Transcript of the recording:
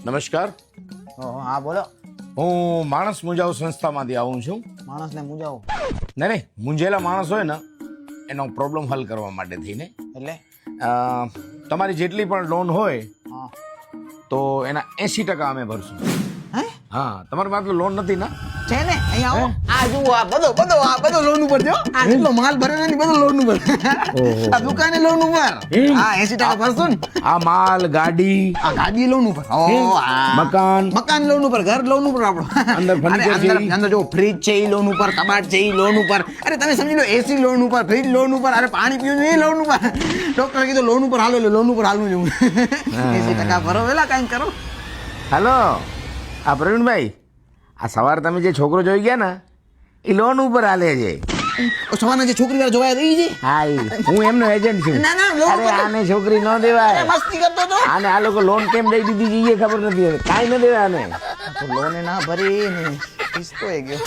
નમસ્કાર, હા બોલો. હું માણસ મુંજાવ સંસ્થામાંથી આવું છું. માણસને મૂંઝાવો નહીં, મૂંઝેલા માણસ હોય ને એનો પ્રોબ્લેમ હલ કરવા માટે થઈને એટલે? તમારી જેટલી પણ લોન હોય હા. તો એના 80% અમે ભરશું. હે? હા, તમારી પાસે લોન નથી ને? છે ને, અહીંયા આવો. આ જુઓ, આ બધો લોન ઉપર જો. આ એટલો માલ ભરેલો ને બધો લોન ઉપર. આ દુકાને લોન ઉપર. હા, 80% ભરશું ને. આ માલ, ગાડી, આ ગાડી લોન ઉપર. ઓ, મકાન લોન ઉપર, ઘર લોન ઉપર આપણો. અંદર furniture અરે, છે. અંદર જો ફ્રીજ છે એ લોન ઉપર, કબાટ છે એ લોન ઉપર. અરે તમે સમજી લો, એસી લોન ઉપર, ફ્રીજ લોન ઉપર, અરે પાણી પીવું એ લોન ઉપર. ડોક્ટરે કીધું લોન ઉપર હાલો, એટલે લોન ઉપર હાલવું જવું. 80% ભરો, વેલા કાંઈ કરો. હાલો, આ પ્રવીણભાઈ, આ સવારે તમે જે છોકરો જોઈ ગયા ને એ લોન ઉપર હાલે છે. સવારના જે છોકરી વાળા જોયા હતા ઈ છે? હા, હું એમનો એજન્ટ છું. ના, લોન અરે ઉપર. આને છોકરી ન દેવાય. મસ્તી કરતો તો. આને આ લોકો લોન કેમ દઈ દીધી છે એ ખબર નથી. કાંઈ ન દેવાય આને. લોન ના ભરી ને કિસ્તો એ ગયો.